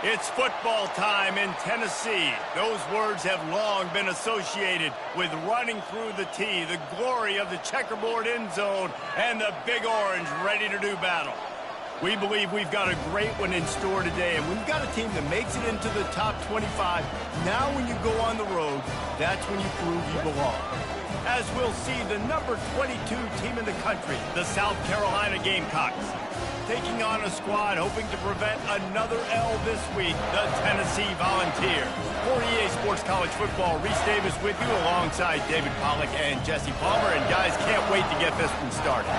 It's football time in Tennessee. Those words have long been associated with running through the tee, the glory of the checkerboard end zone, and the Big Orange ready to do battle. We believe we've got a great one in store today, and we've got a team that makes it into the top 25. Now when you go on the road, that's when you prove you belong. As we'll see, the number 22 team in the country, the South Carolina Gamecocks, taking on a squad hoping to prevent another L this week, the Tennessee Volunteers. For EA Sports College Football, Reese Davis with you alongside David Pollack and Jesse Palmer. And guys, can't wait to get this one started.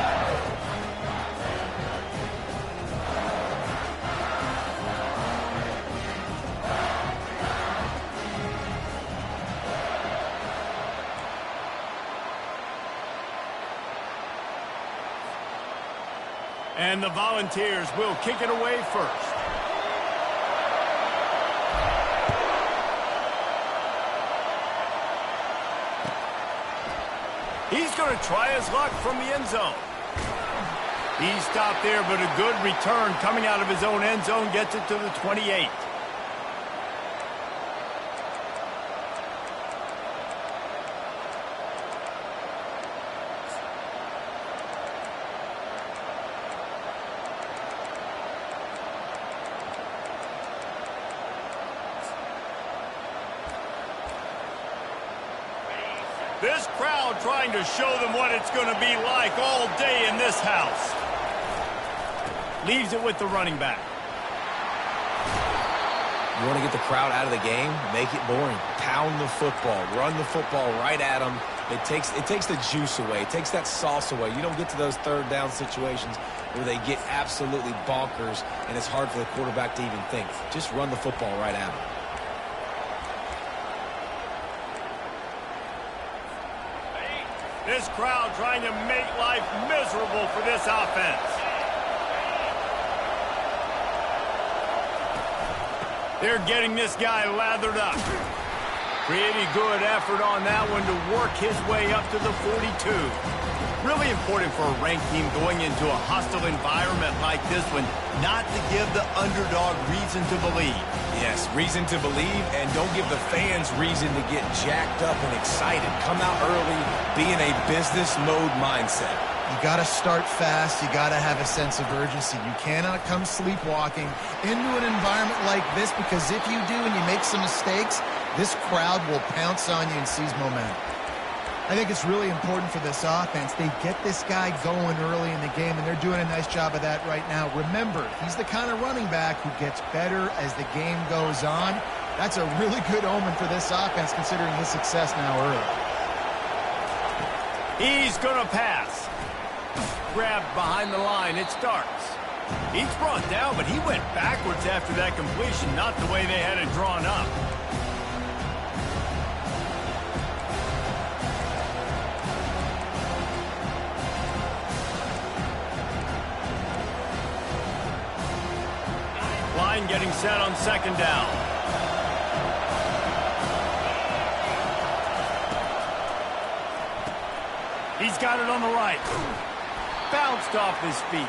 And the Volunteers will kick it away first. He's going to try his luck from the end zone. He stopped there, but a good return coming out of his own end zone gets it to the 28. This crowd trying to show them what it's going to be like all day in this house. Leaves it with the running back. You want to get the crowd out of the game? Make it boring. Pound the football. Run the football right at them. It takes the juice away. It takes that sauce away. You don't get to those third down situations where they get absolutely bonkers and it's hard for the quarterback to even think. Just run the football right at them. This crowd trying to make life miserable for this offense. They're getting this guy lathered up. Pretty good effort on that one to work his way up to the 42. Really important for a ranked team going into a hostile environment like this one, not to give the underdog reason to believe. Yes, reason to believe, and don't give the fans reason to get jacked up and excited. Come out early, be in a business mode mindset. You got to start fast. You got to have a sense of urgency. You cannot come sleepwalking into an environment like this, because if you do and you make some mistakes, this crowd will pounce on you and seize momentum. I think it's really important for this offense. They get this guy going early in the game, and they're doing a nice job of that right now. Remember, he's the kind of running back who gets better as the game goes on. That's a really good omen for this offense, considering his success now early. He's going to pass. Grabbed behind the line. It starts. He's brought down, but he went backwards after that completion, not the way they had it drawn up. Line getting set on second down. He's got it on the right. Bounced off his feet.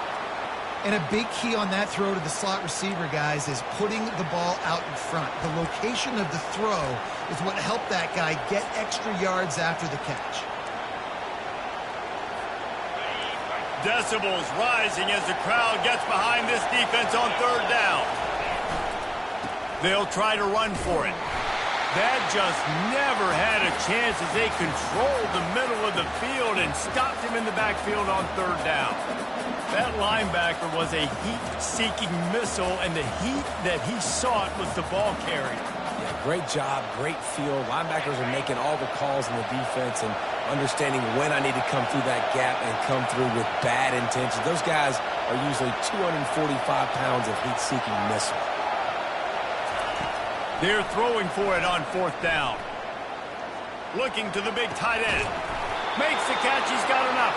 And a big key on that throw to the slot receiver, guys, is putting the ball out in front. The location of the throw is what helped that guy get extra yards after the catch. Decibels rising as the crowd gets behind this defense on third down. They'll try to run for it. That just never had a chance as they controlled the middle of the field and stopped him in the backfield on third down. That linebacker was a heat-seeking missile, and the heat that he sought was the ball carrier. Yeah, great job, great feel. Linebackers are making all the calls in the defense and understanding when I need to come through that gap and come through with bad intentions. Those guys are usually 245 pounds of heat-seeking missile. They're throwing for it on fourth down. Looking to the big tight end. Makes the catch. He's got enough.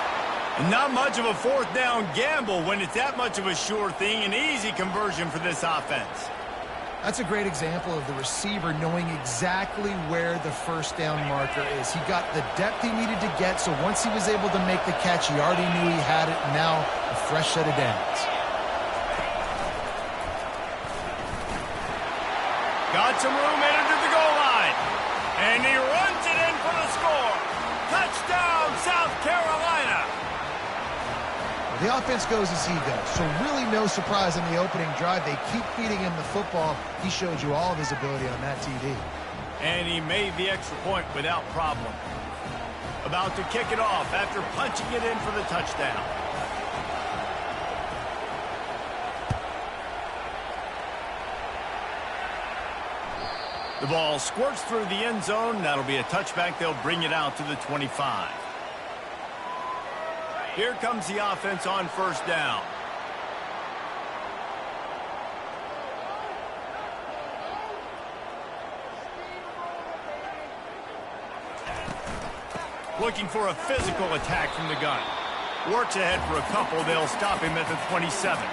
And not much of a fourth down gamble when it's that much of a sure thing. An easy conversion for this offense. That's a great example of the receiver knowing exactly where the first down marker is. He got the depth he needed to get, so once he was able to make the catch, he already knew he had it. And now a fresh set of downs. Got some room headed to the goal line. And he runs it in for the score. Touchdown, South Carolina. The offense goes as he goes, so really no surprise in the opening drive. They keep feeding him the football. He showed you all of his ability on that TD. And he made the extra point without problem. About to kick it off after punching it in for the touchdown. The ball squirts through the end zone. That'll be a touchback. They'll bring it out to the 25. Here comes the offense on first down. Looking for a physical attack from the gun. Works ahead for a couple. They'll stop him at the 27.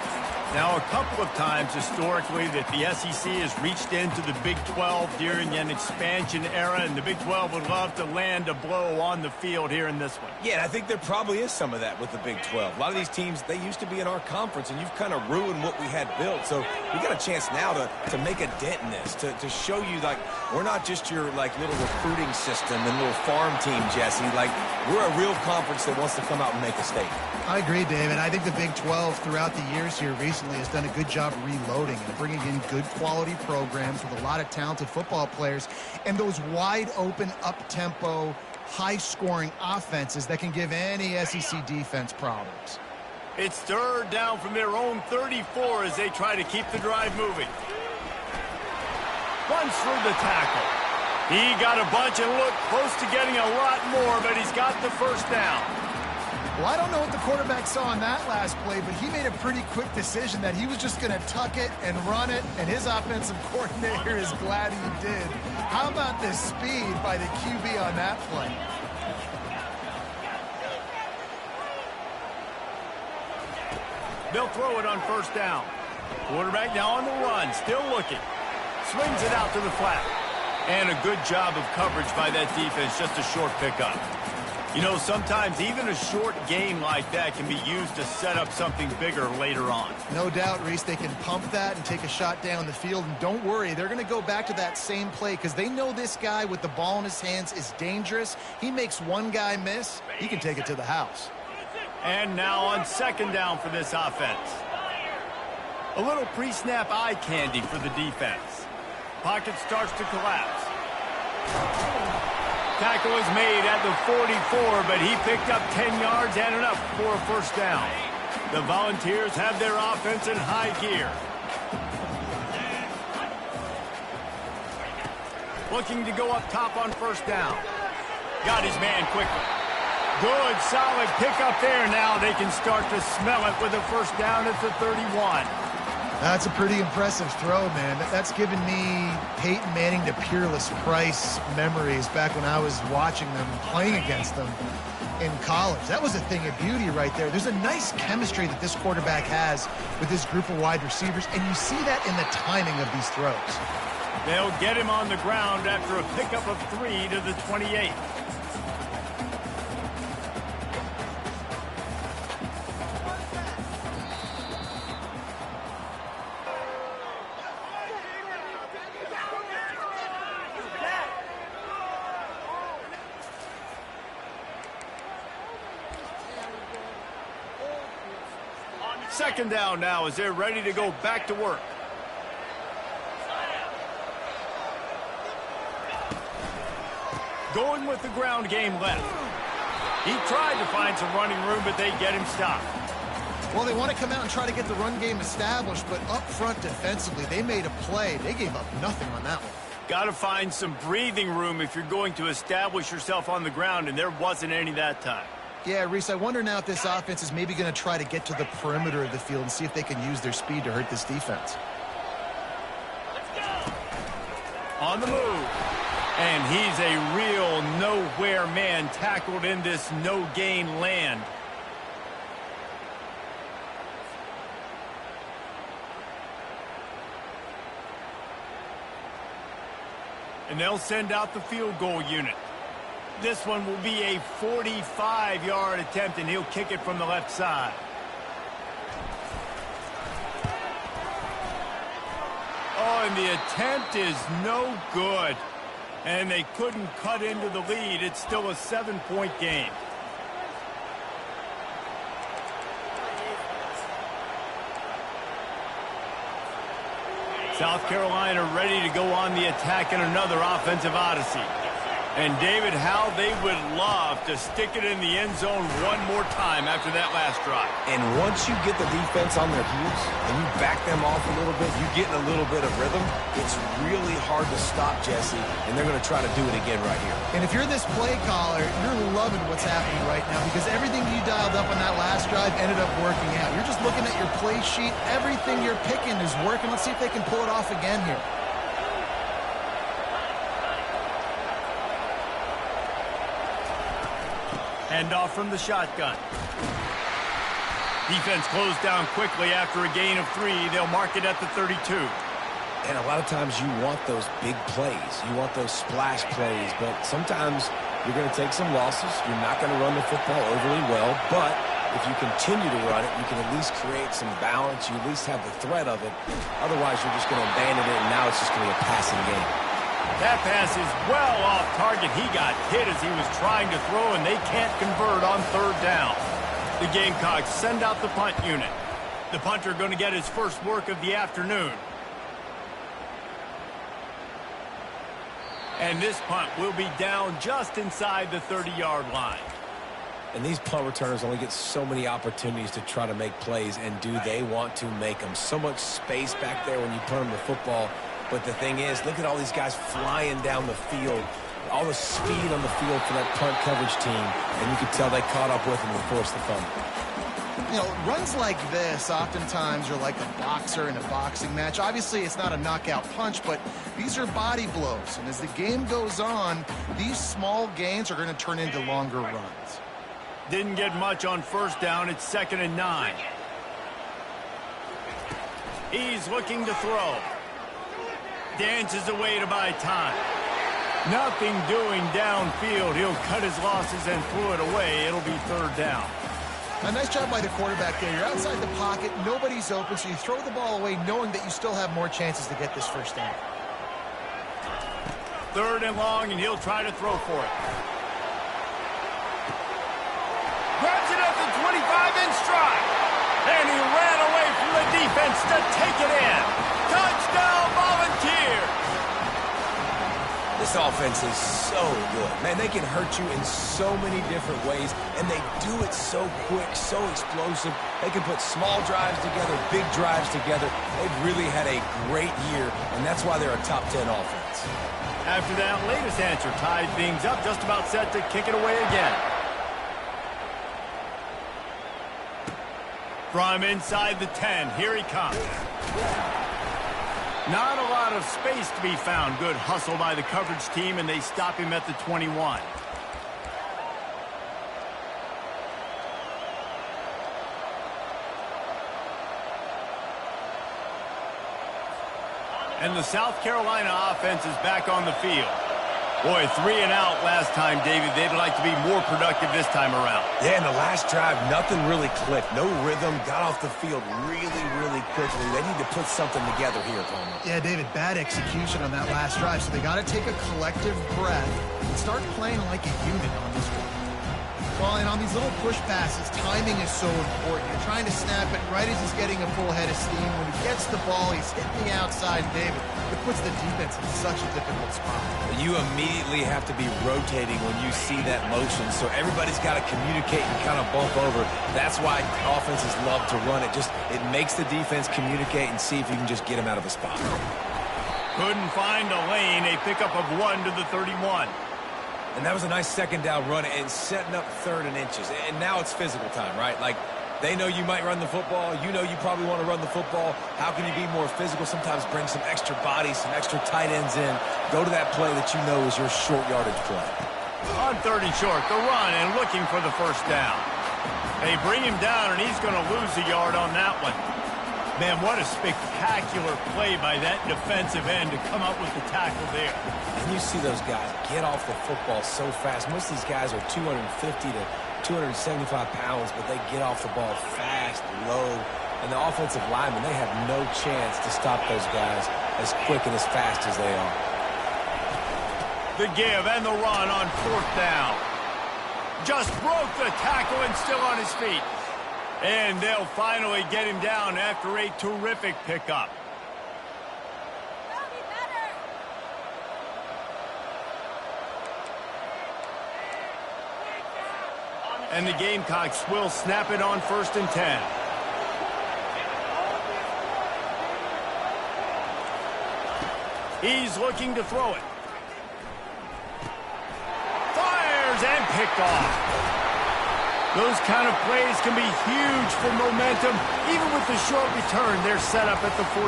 Now, a couple of times historically that the SEC has reached into the Big 12 during an expansion era, and the Big 12 would love to land a blow on the field here in this one. Yeah, I think there probably is some of that with the Big 12. A lot of these teams, they used to be in our conference, and you've kind of ruined what we had built. So we got a chance now to make a dent in this, to show you, like, we're not just your, like, little recruiting system and little farm team, Jesse. Like, we're a real conference that wants to come out and make a statement. I agree, David. I think the Big 12 throughout the years here recently has done a good job reloading and bringing in good quality programs with a lot of talented football players and those wide open, up-tempo, high-scoring offenses that can give any SEC defense problems. It's third down from their own 34 as they try to keep the drive moving. Runs through the tackle. He got a bunch and looked close to getting a lot more, but he's got the first down. Well, I don't know what the quarterback saw in that last play, but he made a pretty quick decision that he was just going to tuck it and run it, and his offensive coordinator is glad he did. How about the speed by the QB on that play? They'll throw it on first down. Quarterback now on the run, still looking. Swings it out to the flat. And a good job of coverage by that defense, just a short pickup. You know, sometimes even a short game like that can be used to set up something bigger later on. No doubt, Reese, they can pump that and take a shot down the field. And don't worry, they're going to go back to that same play because they know this guy with the ball in his hands is dangerous. He makes one guy miss, he can take it to the house. And now on second down for this offense. A little pre-snap eye candy for the defense. Pocket starts to collapse. Tackle is made at the 44, but he picked up 10 yards and enough for a first down. The Volunteers have their offense in high gear. Looking to go up top on first down. Got his man quickly. Good, solid pickup there. Now they can start to smell it with a first down at the 31. That's a pretty impressive throw, man. That's given me Peyton Manning to Peerless Price memories back when I was watching them, playing against them in college. That was a thing of beauty right there. There's a nice chemistry that this quarterback has with his group of wide receivers, and you see that in the timing of these throws. They'll get him on the ground after a pickup of 3 to the 28. Second down now as they're ready to go back to work. Going with the ground game left. He tried to find some running room, but they get him stopped. Well, they want to come out and try to get the run game established, but up front defensively, they made a play. They gave up nothing on that one. Got to find some breathing room if you're going to establish yourself on the ground, and there wasn't any that time. Yeah, Reese, I wonder now if this offense is maybe going to try to get to the perimeter of the field and see if they can use their speed to hurt this defense. On the move. And he's a real nowhere man tackled in this no-gain land. And they'll send out the field goal unit. This one will be a 45-yard attempt, and he'll kick it from the left side. Oh, and the attempt is no good. And they couldn't cut into the lead. It's still a 7-point game. South Carolina ready to go on the attack in another offensive odyssey. And David, how they would love to stick it in the end zone one more time after that last drive. And once you get the defense on their heels and you back them off a little bit, you get in a little bit of rhythm, it's really hard to stop, Jesse, and they're going to try to do it again right here. And if you're this play caller, you're loving what's happening right now because everything you dialed up on that last drive ended up working out. You're just looking at your play sheet. Everything you're picking is working. Let's see if they can pull it off again here. Handoff from the shotgun. Defense closed down quickly after a gain of 3. They'll mark it at the 32. And a lot of times you want those big plays. You want those splash plays. But sometimes you're going to take some losses. You're not going to run the football overly well. But if you continue to run it, you can at least create some balance. You at least have the threat of it. Otherwise, you're just going to abandon it, and now it's just going to be a passing game. That pass is well off target. He got hit as he was trying to throw, and they can't convert on 3rd down. The Gamecocks send out the punt unit. The punter going to get his first work of the afternoon. And this punt will be down just inside the 30-yard line. And these punt returners only get so many opportunities to try to make plays, and do they want to make them? So much space back there when you punt them the football. But the thing is, look at all these guys flying down the field. All the speed on the field for that punt coverage team. And you can tell they caught up with them and forced the fumble. You know, runs like this oftentimes are like a boxer in a boxing match. Obviously, it's not a knockout punch, but these are body blows. And as the game goes on, these small gains are going to turn into longer runs. Didn't get much on 1st down. It's 2nd and 9. He's looking to throw. Dances away to buy time. Nothing doing downfield. He'll cut his losses and throw it away. It'll be 3rd down. A nice job by the quarterback there. You're outside the pocket. Nobody's open, so you throw the ball away knowing that you still have more chances to get this 1st down. 3rd and long, and he'll try to throw for it. Grabs it at the 25 in stride. And he ran away from the defense to take it in. Touchdown, Volunteers! This offense is so good. Man, they can hurt you in so many different ways, and they do it so quick, so explosive. They can put small drives together, big drives together. They've really had a great year, and that's why they're a top 10 offense. After that latest answer tied things up, just about set to kick it away again. From inside the 10, here he comes. Not a lot of space to be found. Good hustle by the coverage team, and they stop him at the 21. And the South Carolina offense is back on the field. Boy, 3 and out last time, David. They'd like to be more productive this time around. Yeah, in the last drive, nothing really clicked. No rhythm, got off the field really, really quickly. They need to put something together here, Palmer. Yeah, David, bad execution on that last drive, so they got to take a collective breath and start playing like a unit on this one. Well, and on these little push passes, timing is so important. You're trying to snap it right as he's getting a full head of steam. When he gets the ball, he's hitting the outside, David. It puts the defense in such a difficult spot. You immediately have to be rotating when you see that motion, so everybody's got to communicate and kind of bump over. That's why offenses love to run it. It makes the defense communicate and see if you can just get him out of a spot. Couldn't find a lane. A pickup of 1 to the 31. And that was a nice 2nd down run and setting up 3rd and inches. And now it's physical time, right? Like, they know you might run the football. You know you probably want to run the football. How can you be more physical? Sometimes bring some extra bodies, some extra tight ends in. Go to that play that you know is your short yardage play. On 3rd and short, the run and looking for the 1st down. They bring him down, and he's going to lose a yard on that one. Man, what a spectacular play by that defensive end to come up with the tackle there. And you see those guys get off the football so fast. Most of these guys are 250 to 275 pounds, but they get off the ball fast, low. And the offensive linemen, they have no chance to stop those guys. as quick and as fast as they are. The give and the run on 4th down. Just broke the tackle and still on his feet. And they'll finally get him down after a terrific pickup. And the Gamecocks will snap it on 1st and 10. He's looking to throw it. Fires and picked off. Those kind of plays can be huge for momentum. Even with the short return, they're set up at the 45.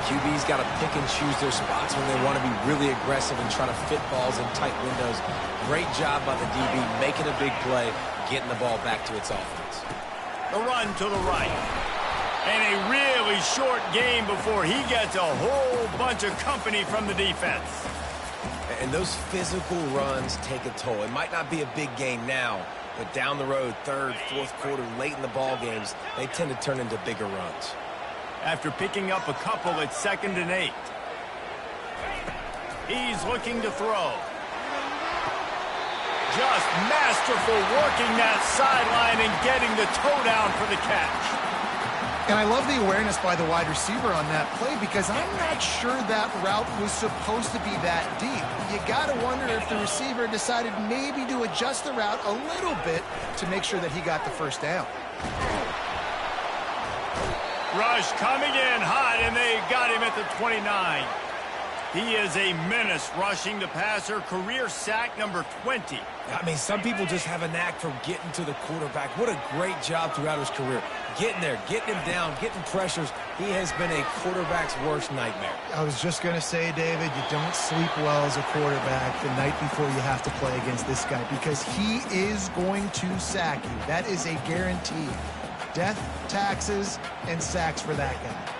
QB's got to pick and choose their spots when they want to be really aggressive and try to fit balls in tight windows. Great job by the DB making a big play, getting the ball back to its offense. The run to the right. And a really short game before he gets a whole bunch of company from the defense. And those physical runs take a toll. It might not be a big game now, but down the road, 3rd, 4th quarter, late in the ball games, they tend to turn into bigger runs. After picking up a couple at 2nd and 8. He's looking to throw. Just masterful working that sideline and getting the toe down for the catch. And I love the awareness by the wide receiver on that play because I'm not sure that route was supposed to be that deep. You got to wonder if the receiver decided maybe to adjust the route a little bit to make sure that he got the 1st down. Rush coming in hot, and they got him at the 29. He is a menace rushing the passer. Career sack number 20. I mean, some people just have a knack for getting to the quarterback. What a great job throughout his career. Getting there, getting him down, getting pressures. He has been a quarterback's worst nightmare. I was just going to say, David, you don't sleep well as a quarterback the night before you have to play against this guy because he is going to sack you. That is a guarantee. Death, taxes, and sacks for that guy.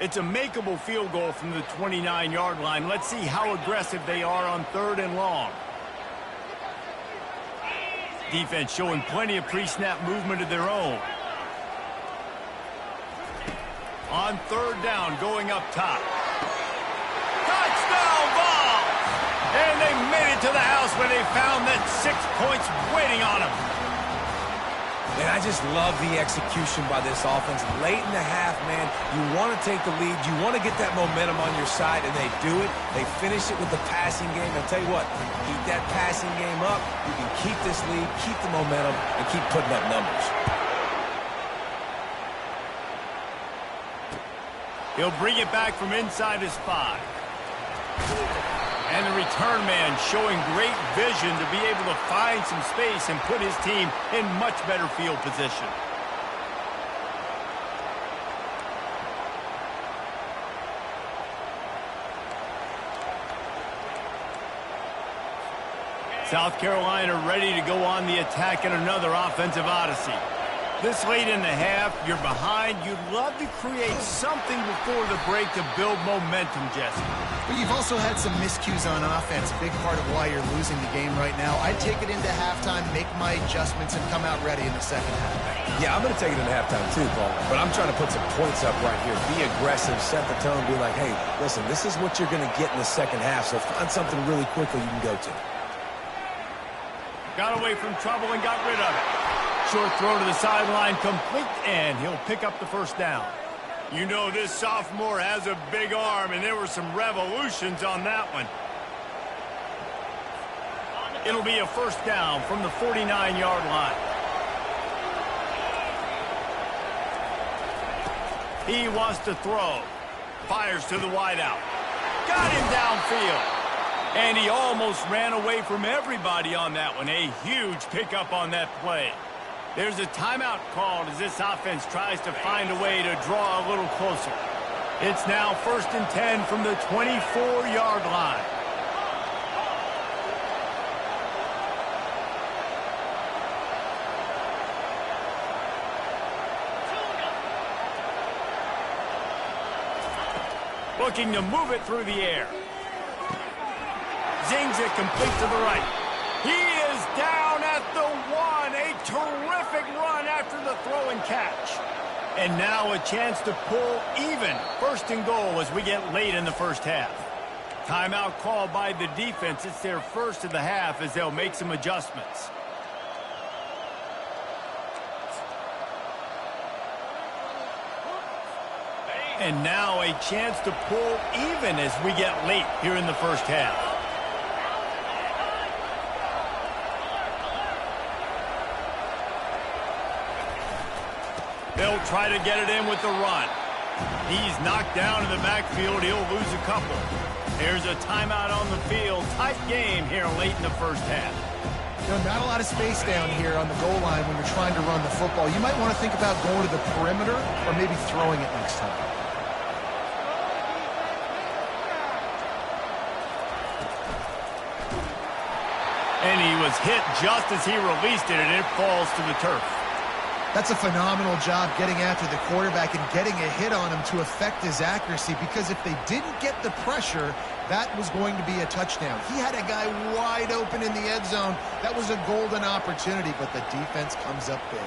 It's a makeable field goal from the 29-yard line. Let's see how aggressive they are on 3rd and long. Defense showing plenty of pre-snap movement of their own. On 3rd down, going up top. Touchdown ball! And they made it to the house where they found that 6 points waiting on them. And I just love the execution by this offense. Late in the half, man, you want to take the lead. You want to get that momentum on your side, and they do it. They finish it with the passing game. I'll tell you what, keep that passing game up. You can keep this lead, keep the momentum, and keep putting up numbers. He'll bring it back from inside his 5. And the return man showing great vision to be able to find some space and put his team in much better field position. South Carolina ready to go on the attack in another offensive odyssey. This late in the half, you're behind. You'd love to create something before the break to build momentum, Jesse. But you've also had some miscues on offense, a big part of why you're losing the game right now. I'd take it into halftime, make my adjustments, and come out ready in the 2nd half. Yeah, I'm going to take it into halftime too, Paul. But I'm trying to put some points up right here. Be aggressive, set the tone, be like, hey, listen, this is what you're going to get in the 2nd half, so find something really quickly you can go to. Got away from trouble and got rid of it. Short throw to the sideline, complete, and he'll pick up the 1st down. You know this sophomore has a big arm, and there were some revolutions on that one. It'll be a 1st down from the 49-yard line. He wants to throw. Fires to the wideout. Got him downfield. And he almost ran away from everybody on that one. A huge pickup on that play. There's a timeout called as this offense tries to find a way to draw a little closer. It's now 1st and 10 from the 24-yard line. Looking to move it through the air. Zings it complete to the right. He is down at the 1. A terrific run after the throw and catch. And now a chance to pull even. First and goal as we get late in the first half. Timeout called by the defense. It's their first of the half as they'll make some adjustments. And now a chance to pull even as we get late here in the first half. They'll try to get it in with the run. He's knocked down in the backfield. He'll lose a couple. There's a timeout on the field. Tight game here late in the first half. You know, not a lot of space down here on the goal line when you're trying to run the football. You might want to think about going to the perimeter or maybe throwing it next time. And he was hit just as he released it, and it falls to the turf. That's a phenomenal job getting after the quarterback and getting a hit on him to affect his accuracy, because if they didn't get the pressure, that was going to be a touchdown. He had a guy wide open in the end zone. That was a golden opportunity, but the defense comes up big.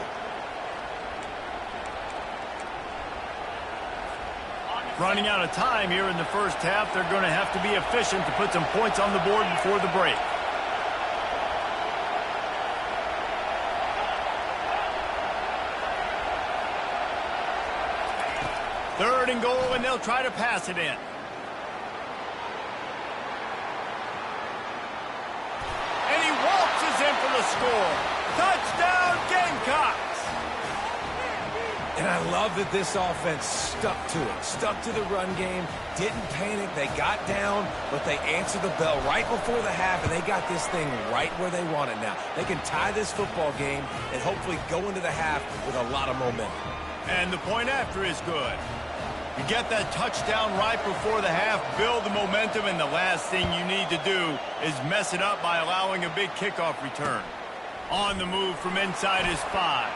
Running out of time here in the first half, they're going to have to be efficient to put some points on the board before the break. Third and goal, and they'll try to pass it in. And he waltzes in for the score. Touchdown, Gamecocks! And I love that this offense stuck to it, stuck to the run game, didn't panic. They got down, but they answered the bell right before the half, and they got this thing right where they want it now. They can tie this football game and hopefully go into the half with a lot of momentum. And the point after is good. You get that touchdown right before the half, build the momentum, and the last thing you need to do is mess it up by allowing a big kickoff return. On the move from inside his 5.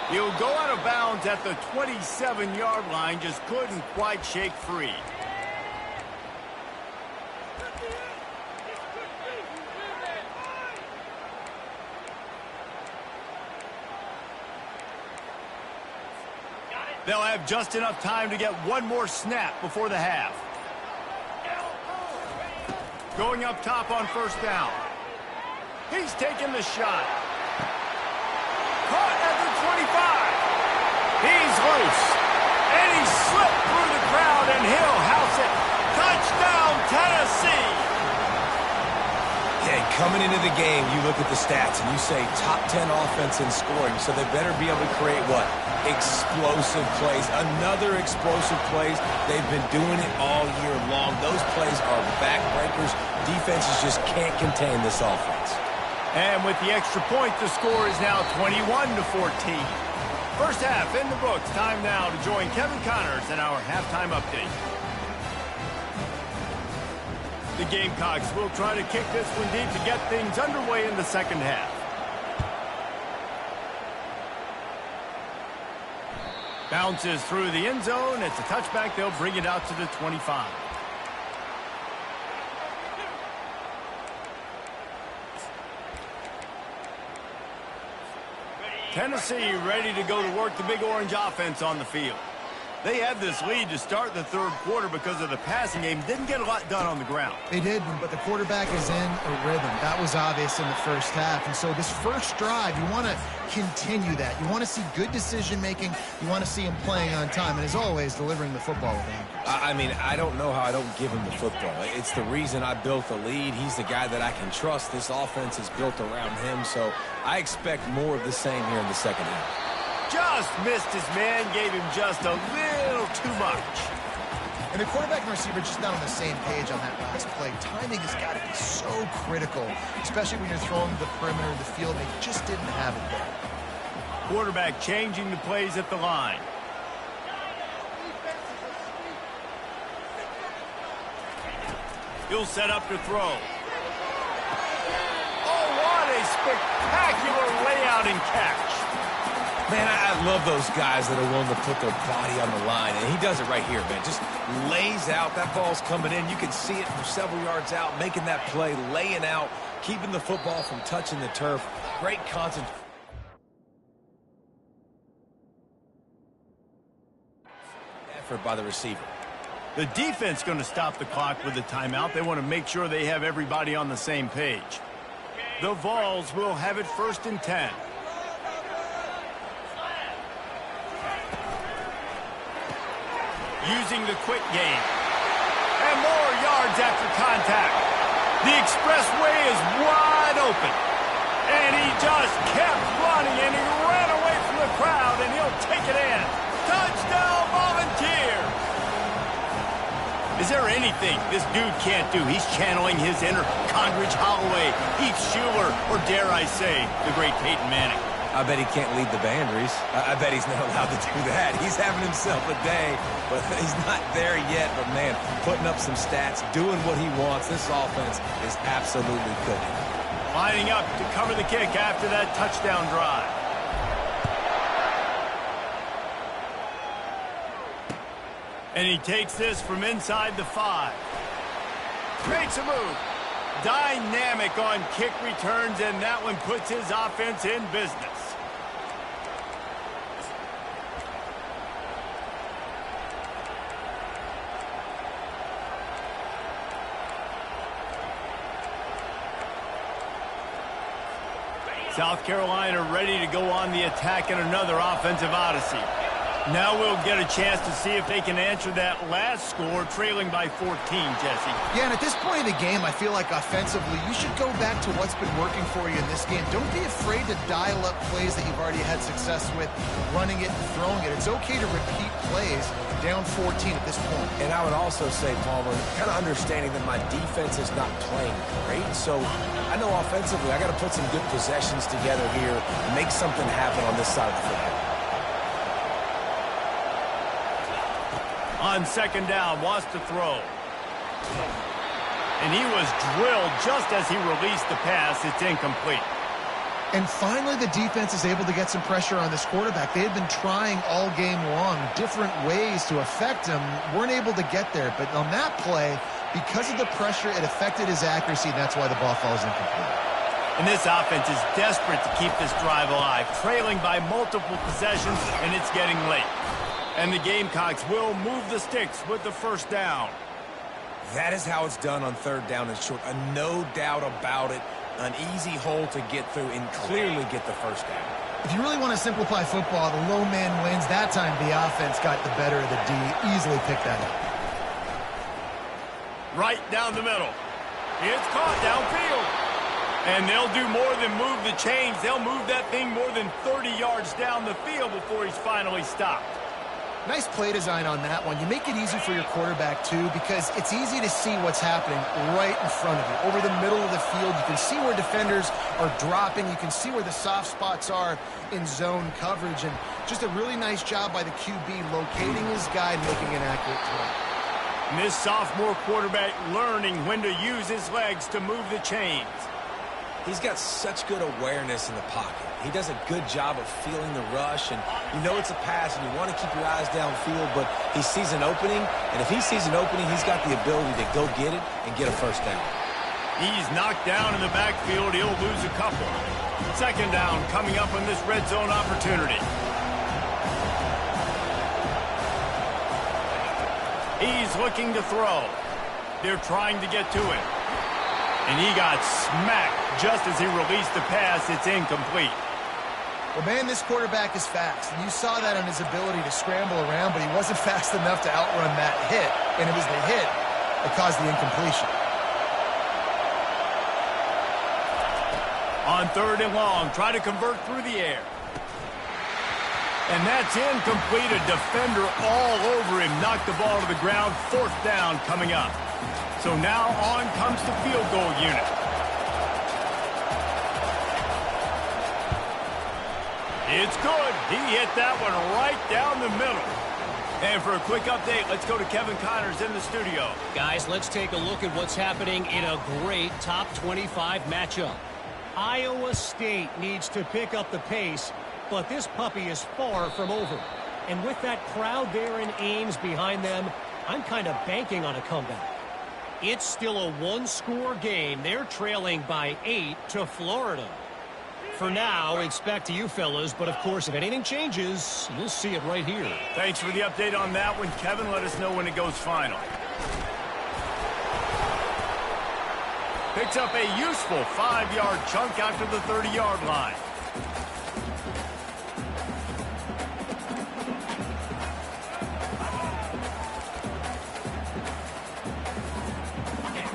He'll go out of bounds at the 27-yard line, just couldn't quite shake free. They'll have just enough time to get one more snap before the half. Going up top on first down. He's taking the shot. Caught at the 25. He's loose. And he slipped through the crowd, and he'll house it. Touchdown, Tennessee. Yeah, coming into the game, you look at the stats and you say top 10 offense in scoring, so they better be able to create what? Explosive plays. Another explosive plays. They've been doing it all year long. Those plays are backbreakers. Defenses just can't contain this offense. And with the extra point, the score is now 21-14. First half in the books. Time now to join Kevin Connors in our halftime update. The Gamecocks will try to kick this one deep to get things underway in the second half. Bounces through the end zone. It's a touchback. They'll bring it out to the 25. Tennessee ready to go to work the Big Orange offense on the field. They had this lead to start the third quarter because of the passing game. Didn't get a lot done on the ground. They did, but the quarterback is in a rhythm. That was obvious in the first half. And so this first drive, you want to continue that. You want to see good decision-making. You want to see him playing on time. And as always, delivering the football with accuracy. I mean, I don't know how I don't give him the football. It's the reason I built the lead. He's the guy that I can trust. This offense is built around him. So I expect more of the same here in the second half. Just missed his man, gave him just a little too much. And the quarterback and receiver just not on the same page on that last play. Timing has got to be so critical, especially when you're throwing the perimeter of the field. They just didn't have it there. Quarterback changing the plays at the line. He'll set up to throw. Oh, what a spectacular layout and catch. Man, I love those guys that are willing to put their body on the line, and he does it right here, man. Just lays out. That ball's coming in. You can see it from several yards out, making that play, laying out, keeping the football from touching the turf. Great concentration. effort by the receiver. The defense going to stop the clock with the timeout. They want to make sure they have everybody on the same page. The Vols will have it 1st and 10. Using the quick game. And more yards after contact. The expressway is wide open. And he just kept running, and he ran away from the crowd, and he'll take it in. Touchdown, Volunteers! Is there anything this dude can't do? He's channeling his inner Condridge Holloway, Heath Schuler, or dare I say, the great Peyton Manning. I bet he can't lead the band, Reese. I bet he's not allowed to do that. He's having himself a day, but he's not there yet. But, man, putting up some stats, doing what he wants. This offense is absolutely cooking. Lining up to cover the kick after that touchdown drive. And he takes this from inside the 5. Makes a move. Dynamic on kick returns, and that one puts his offense in business. South Carolina ready to go on the attack in another offensive odyssey. Now we'll get a chance to see if they can answer that last score, trailing by 14, Jesse. Yeah, and at this point of the game, I feel like offensively, you should go back to what's been working for you in this game. Don't be afraid to dial up plays that you've already had success with, running it and throwing it. It's okay to repeat plays down 14 at this point. And I would also say, Palmer, kind of understanding that my defense is not playing great. So I know offensively I got to put some good possessions together here and make something happen on this side of the football. On 2nd down, wants to throw. And he was drilled just as he released the pass. It's incomplete. And finally, the defense is able to get some pressure on this quarterback. They had been trying all game long different ways to affect him. Weren't able to get there. But on that play, because of the pressure, it affected his accuracy, and that's why the ball falls incomplete. And this offense is desperate to keep this drive alive, trailing by multiple possessions, and it's getting late. And the Gamecocks will move the sticks with the 1st down. That is how it's done on 3rd down and short. No doubt about it. An easy hole to get through and clearly get the 1st down. If you really want to simplify football, the low man wins. That time the offense got the better of the D. Easily picked that up. Right down the middle. It's caught downfield. And they'll do more than move the chains. They'll move that thing more than 30 yards down the field before he's finally stopped. Nice play design on that one. You make it easy for your quarterback, too, because it's easy to see what's happening right in front of you. Over the middle of the field, you can see where defenders are dropping. You can see where the soft spots are in zone coverage. And just a really nice job by the QB locating his guy and making an accurate throw. And this sophomore quarterback learning when to use his legs to move the chains. He's got such good awareness in the pocket. He does a good job of feeling the rush, and you know it's a pass, and you want to keep your eyes downfield, but he sees an opening, and if he sees an opening, he's got the ability to go get it and get a 1st down. He's knocked down in the backfield. He'll lose a couple. 2nd down coming up on this red zone opportunity. He's looking to throw. They're trying to get to him. And he got smacked just as he released the pass. It's incomplete. Well, man, this quarterback is fast. And you saw that on his ability to scramble around, but he wasn't fast enough to outrun that hit. And it was the hit that caused the incompletion. On 3rd and long, try to convert through the air. And that's incomplete. A defender all over him. Knocked the ball to the ground. 4th down coming up. So now on comes the field goal unit. It's good. He hit that one right down the middle. And for a quick update, let's go to Kevin Connors in the studio. Guys, let's take a look at what's happening in a great top 25 matchup. Iowa State needs to pick up the pace, but this puppy is far from over. And with that crowd there in Ames behind them, I'm kind of banking on a comeback. It's still a one-score game. They're trailing by 8 to Florida. for now. It's back to you fellas, but of course, if anything changes, you'll see it right here. Thanks for the update on that one, Kevin. Let us know when it goes final. Picks up a useful 5-yard chunk after the 30-yard line.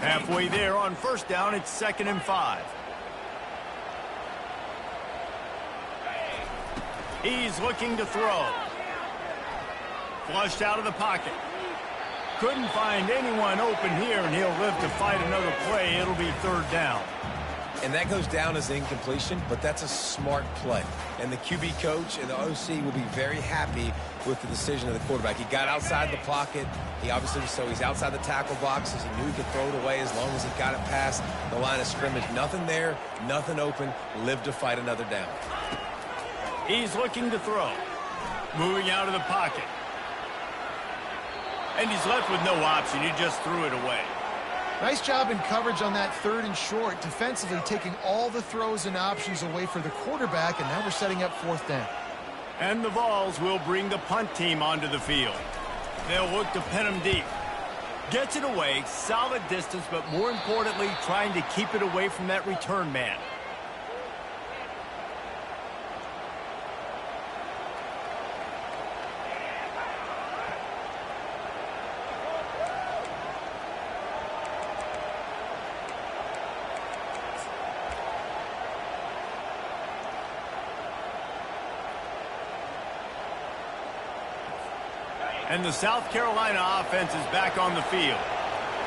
Halfway there on first down, it's 2nd and 5. He's looking to throw. Flushed out of the pocket. Couldn't find anyone open here, and he'll live to fight another play. It'll be 3rd down. And that goes down as incompletion, but that's a smart play. And the QB coach and the OC will be very happy with the decision of the quarterback. He got outside the pocket. He's outside the tackle boxes. He knew he could throw it away as long as he got it past the line of scrimmage. Nothing there, nothing open. Lived to fight another down. He's looking to throw. Moving out of the pocket. And he's left with no option. He just threw it away. Nice job in coverage on that 3rd and short, defensively taking all the throws and options away for the quarterback, and now we're setting up 4th down. And the Vols will bring the punt team onto the field. They'll look to pin him deep. Gets it away, solid distance, but more importantly, trying to keep it away from that return man. And the South Carolina offense is back on the field.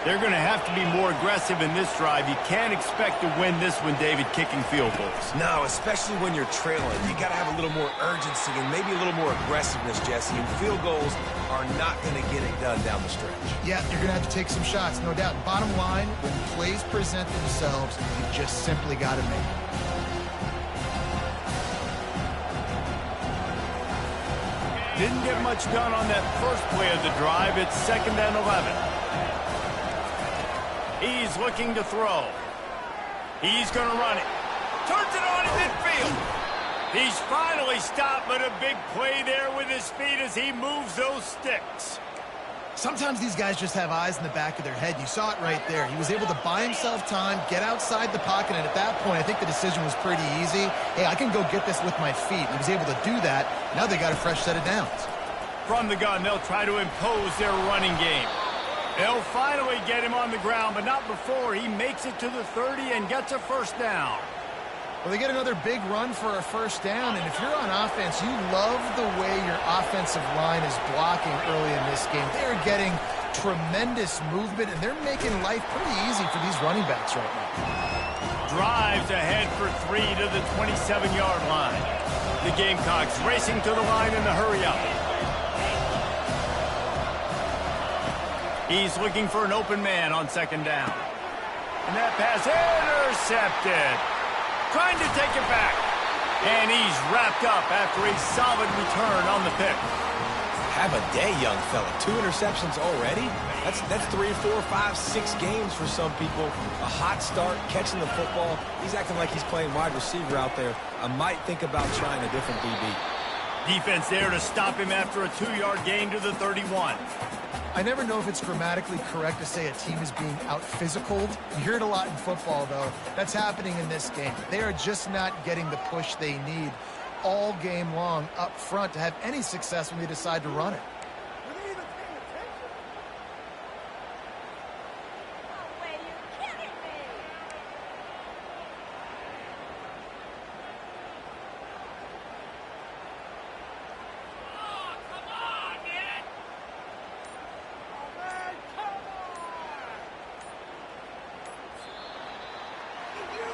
They're going to have to be more aggressive in this drive. You can't expect to win this one, David, kicking field goals. No, especially when you're trailing. You got to have a little more urgency and maybe a little more aggressiveness, Jesse. And field goals are not going to get it done down the stretch. Yeah, you're going to have to take some shots, no doubt. Bottom line, when plays present themselves, you just simply got to make it. Didn't get much done on that first play of the drive. It's 2nd and 11. He's looking to throw. He's going to run it. Turns it on in midfield. He's finally stopped, but a big play there with his feet as he moves those sticks. Sometimes these guys just have eyes in the back of their head. You saw it right there. He was able to buy himself time, get outside the pocket, and at that point, I think the decision was pretty easy. Hey, I can go get this with my feet. He was able to do that. Now they got a fresh set of downs. From the gun, they'll try to impose their running game. They'll finally get him on the ground, but not before he makes it to the 30 and gets a 1st down. Well, they get another big run for a 1st down, and if you're on offense, you love the way your offensive line is blocking early in this game. They're getting tremendous movement, and they're making life pretty easy for these running backs right now. Drives ahead for 3 to the 27-yard line. The Gamecocks racing to the line in the hurry-up. He's looking for an open man on 2nd down. And that pass intercepted. Trying to take it back. And he's wrapped up after a solid return on the pick. Have a day, young fella. 2 interceptions already? That's 3, 4, 5, 6 games for some people. A hot start, catching the football. He's acting like he's playing wide receiver out there. I might think about trying a different DB. Defense there to stop him after a 2-yard gain to the 31. I never know if it's grammatically correct to say a team is being out-physicaled. You hear it a lot in football, though. That's happening in this game. They are just not getting the push they need all game long up front to have any success when they decide to run it.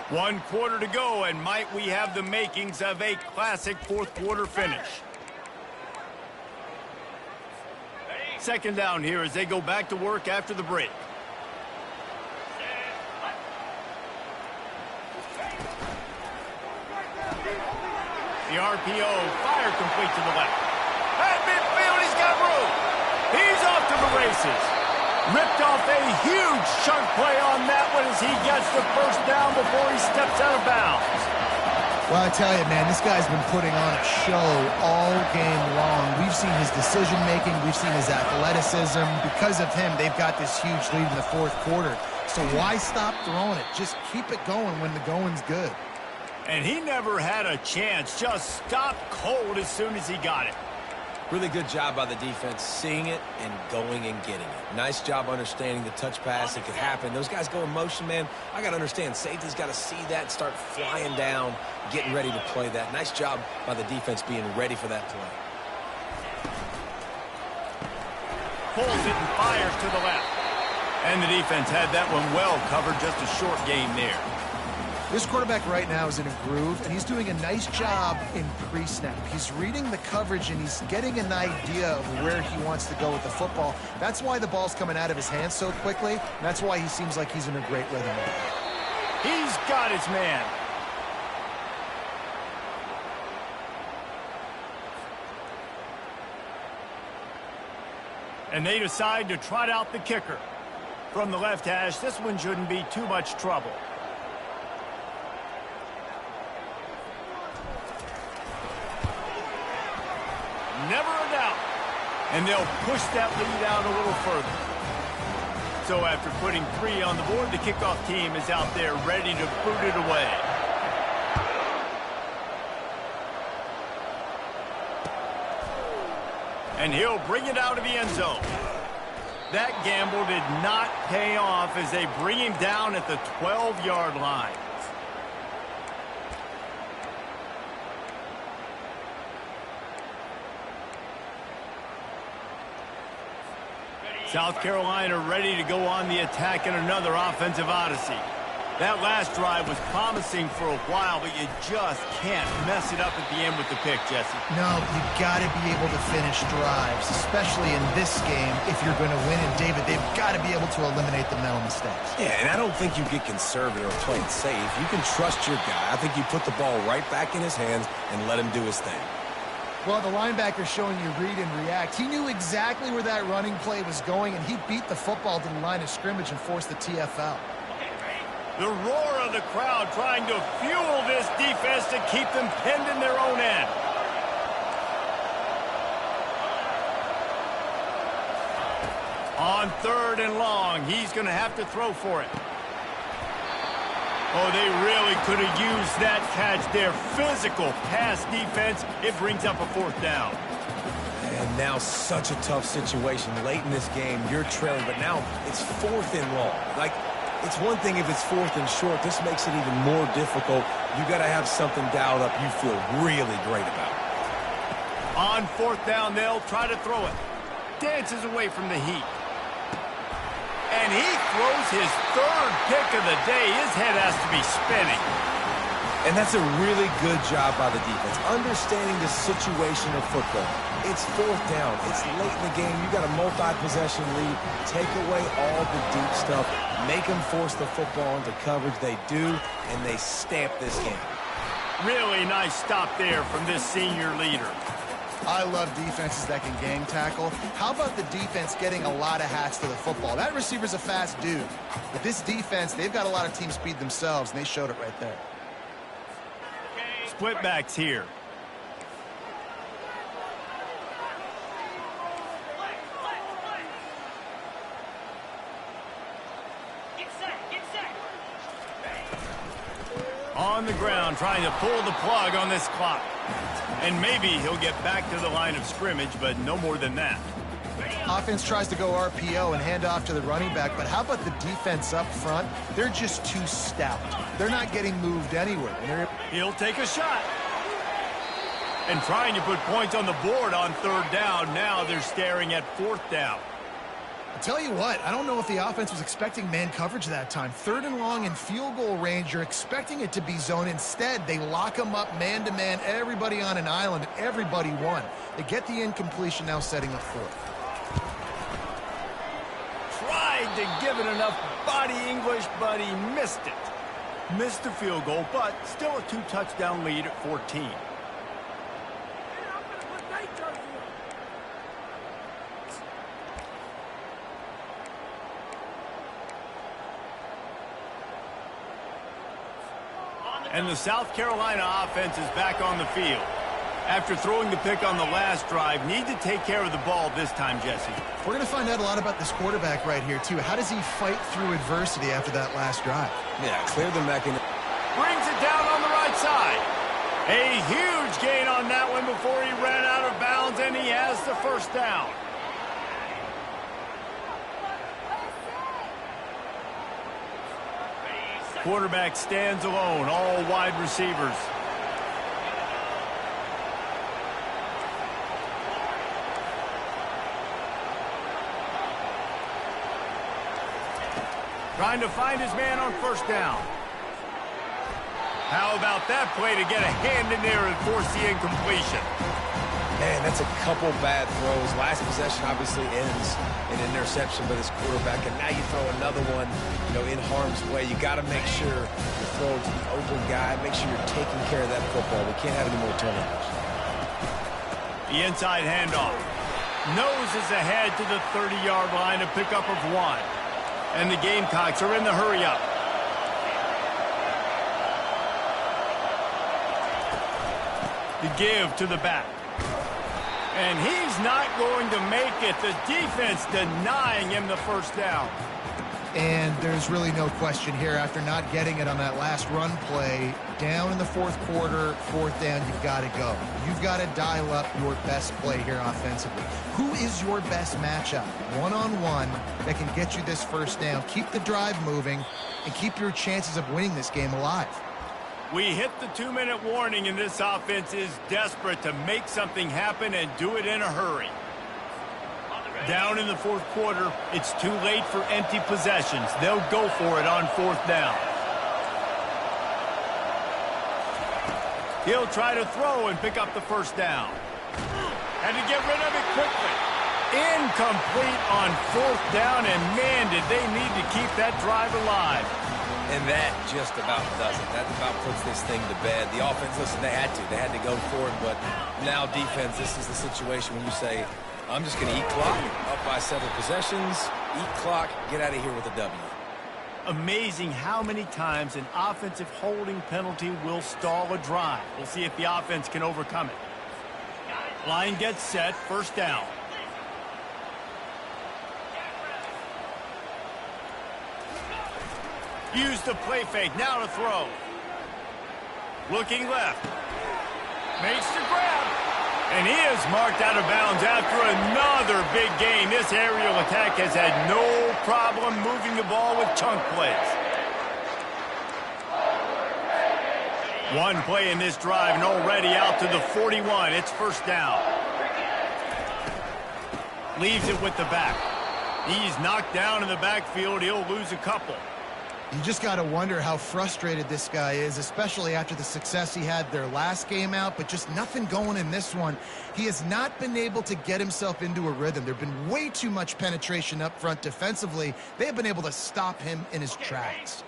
One quarter to go, and might we have the makings of a classic 4th quarter finish. 2nd down here as they go back to work after the break. The RPO, fire complete to the left. At midfield, he's got room. He's off to the races. Ripped off a huge chunk play on that one as he gets the 1st down before he steps out of bounds. Well, I tell you, man, this guy's been putting on a show all game long. We've seen his decision-making. We've seen his athleticism. Because of him, they've got this huge lead in the fourth quarter. So why stop throwing it? Just keep it going when the going's good. And he never had a chance. Just stopped cold as soon as he got it. Really good job by the defense, seeing it and going and getting it. Nice job understanding the touch pass. It could happen. Those guys go in motion, man. I got to understand. Safety's got to see that, start flying down, getting ready to play that. Nice job by the defense being ready for that play. Pulls it and fires to the left. And the defense had that one well covered. Just a short game there. This quarterback right now is in a groove, and he's doing a nice job in pre-snap. He's reading the coverage, and he's getting an idea of where he wants to go with the football. That's why the ball's coming out of his hands so quickly, and that's why he seems like he's in a great rhythm. He's got his man. And they decide to trot out the kicker. From the left hash, this one shouldn't be too much trouble. Never a doubt. And they'll push that lead out a little further. So after putting 3 on the board, the kickoff team is out there ready to boot it away. And he'll bring it out of the end zone. That gamble did not pay off as they bring him down at the 12-yard line. South Carolina ready to go on the attack in another offensive odyssey. That last drive was promising for a while, but you just can't mess it up at the end with the pick, Jesse. No, you got to be able to finish drives, especially in this game. If you're going to win, and David, they've got to be able to eliminate the mental mistakes. Yeah, and I don't think you get conservative or play it safe. You can trust your guy. I think you put the ball right back in his hands and let him do his thing. Well, the linebacker's showing you read and react. He knew exactly where that running play was going, and he beat the football to the line of scrimmage and forced the TFL. The roar of the crowd trying to fuel this defense to keep them pinned in their own end. On 3rd and long, he's going to have to throw for it. Oh, they really could have used that catch. Their physical pass defense, it brings up a 4th down. And now such a tough situation. Late in this game, you're trailing, but now it's 4th and long. Like, it's one thing if it's 4th and short. This makes it even more difficult. You got to have something dialed up you feel really great about. On 4th down, they'll try to throw it. Dances away from the heat. And he throws his 3rd pick of the day. His head has to be spinning. And that's a really good job by the defense, understanding the situation of football. It's 4th down. It's late in the game. You got a multi-possession lead. Take away all the deep stuff. Make them force the football into coverage. They do, and they stamp this game. Really nice stop there from this senior leader. I love defenses that can gang tackle. How about the defense getting a lot of hats to the football? That receiver's a fast dude. But this defense, they've got a lot of team speed themselves, and they showed it right there. Split backs here. On the ground, trying to pull the plug on this clock. And maybe he'll get back to the line of scrimmage, but no more than that. Offense tries to go RPO and hand off to the running back, but how about the defense up front? They're just too stout. They're not getting moved anywhere. He'll take a shot. And trying to put points on the board on 3rd down. Now they're staring at 4th down. I'll tell you what, I don't know if the offense was expecting man coverage that time. 3rd and long in field goal range, you're expecting it to be zone. Instead, they lock them up man-to-man, everybody on an island, and everybody won. They get the incompletion, now setting up 4th. Tried to give it enough body English, but he missed it. Missed the field goal, but still a 2-touchdown lead at 14. And the South Carolina offense is back on the field. After throwing the pick on the last drive, need to take care of the ball this time, Jesse. We're going to find out a lot about this quarterback right here, too. How does he fight through adversity after that last drive? Yeah, clear the mechanism. Brings it down on the right side. A huge gain on that one before he ran out of bounds, and he has the first down. Quarterback stands alone, all wide receivers. Trying to find his man on first down. How about that play to get a hand in there and force the incompletion? Man, that's a couple bad throws. Last possession obviously ends in an interception by this quarterback, and now you throw another one, in harm's way. You got to make sure you throw it to the open guy. Make sure you're taking care of that football. We can't have any more turnovers. The inside handoff. Noses ahead to the 30-yard line, a pickup of 1. And the Gamecocks are in the hurry-up. The give to the back. And he's not going to make it. The defense denying him the first down. And there's really no question here. After not getting it on that last run play, down in the fourth quarter, fourth down, you've got to go. You've got to dial up your best play here offensively. Who is your best matchup? One-on-one that can get you this first down. Keep the drive moving and keep your chances of winning this game alive. We hit the 2-minute warning, and this offense is desperate to make something happen and do it in a hurry. Down in the fourth quarter, it's too late for empty possessions. They'll go for it on fourth down. He'll try to throw and pick up the first down. And to get rid of it quickly. Incomplete on fourth down, and man, did they need to keep that drive alive. And that just about does it. That about puts this thing to bed. The offense, listen, they had to go for it, but now defense, this is the situation when you say, I'm just going to eat clock, up by several possessions, eat clock, get out of here with a W. Amazing how many times an offensive holding penalty will stall a drive. We'll see if the offense can overcome it. Line gets set, first down. Use the play fake, now to throw. Looking left. Makes the grab. And he is marked out of bounds after another big gain. This aerial attack has had no problem moving the ball with chunk plays. One play in this drive and already out to the 41. It's first down. Leaves it with the back. He's knocked down in the backfield. He'll lose a couple. You just got to wonder how frustrated this guy is, especially after the success he had their last game out, but just nothing going in this one. He has not been able to get himself into a rhythm. There have been way too much penetration up front defensively. They have been able to stop him in his tracks.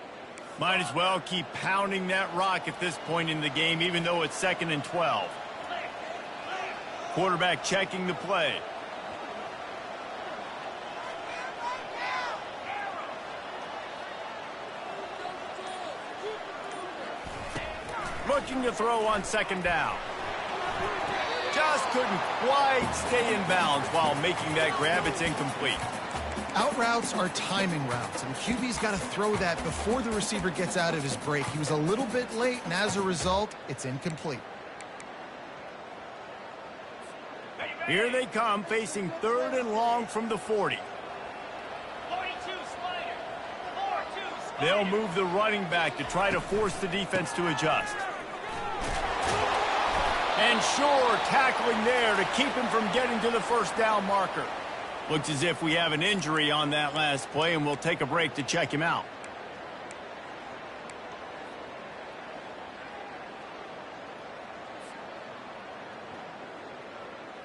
Might as well keep pounding that rock at this point in the game, even though it's 2nd and 12. Quarterback checking the play. Looking to throw on second down. Just couldn't quite stay in bounds while making that grab. It's incomplete. Out routes are timing routes, and QB's got to throw that before the receiver gets out of his break. He was a little bit late, and as a result, it's incomplete. Here they come, facing 3rd and long from the 40. They'll move the running back to try to force the defense to adjust. And sure, tackling there to keep him from getting to the first down marker. Looks as if we have an injury on that last play, and we'll take a break to check him out.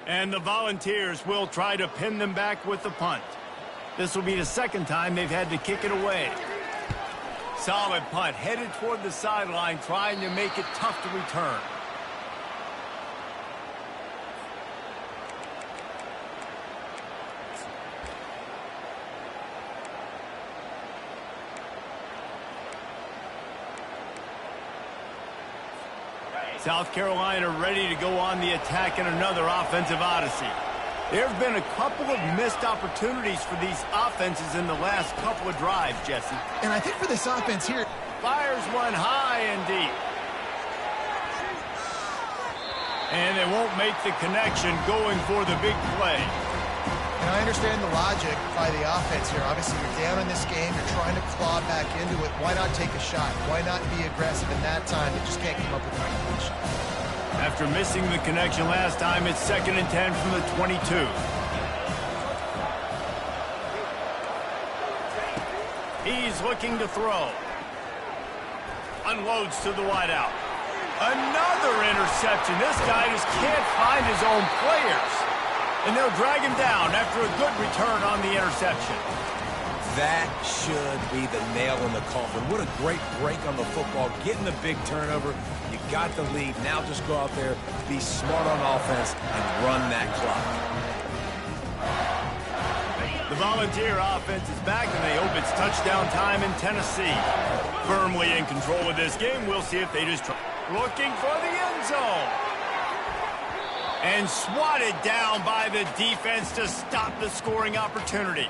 And the Volunteers will try to pin them back with the punt. This will be the second time they've had to kick it away. Solid punt, headed toward the sideline, trying to make it tough to return. South Carolina ready to go on the attack in another offensive odyssey. There have been a couple of missed opportunities for these offenses in the last couple of drives, Jesse. And I think for this offense here, Fires one high and deep. And they won't make the connection going for the big play. and I understand the logic by the offense here. Obviously, you're down in this game. You're trying to claw back into it. Why not take a shot? Why not be aggressive in that time? They just can't come up with a completion. After missing the connection last time, it's 2nd and 10 from the 22. He's looking to throw. Unloads to the wideout. Another interception. This guy just can't find his own players. And they'll drag him down after a good return on the interception. That should be the nail in the coffin. What a great break on the football. Getting the big turnover. You got the lead. Now just go out there, be smart on offense, and run that clock. The Volunteer offense is back, and they hope it's touchdown time in Tennessee. Firmly in control of this game. We'll see if they just try. Looking for the end zone. And swatted down by the defense to stop the scoring opportunity.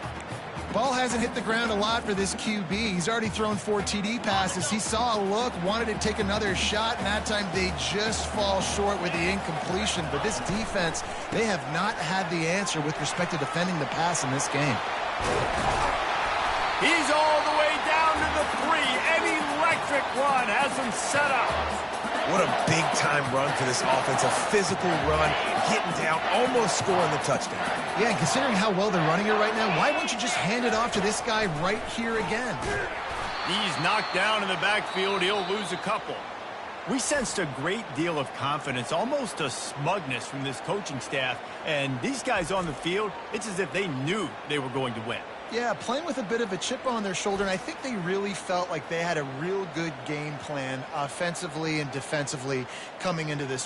Ball hasn't hit the ground a lot for this QB. He's already thrown 4 TD passes. He saw a look, wanted to take another shot, and that time they just fall short with the incompletion. But this defense, they have not had the answer with respect to defending the pass in this game. He's all the way down to the 3. An electric run has him set up. What a big-time run for this offense. A physical run, getting down, almost scoring the touchdown. Yeah, and considering how well they're running it right now, why wouldn't you just hand it off to this guy right here again? He's knocked down in the backfield. He'll lose a couple. We sensed a great deal of confidence, almost a smugness from this coaching staff. And these guys on the field, it's as if they knew they were going to win. Yeah, playing with a bit of a chip on their shoulder, and I think they really felt like they had a real good game plan offensively and defensively coming into this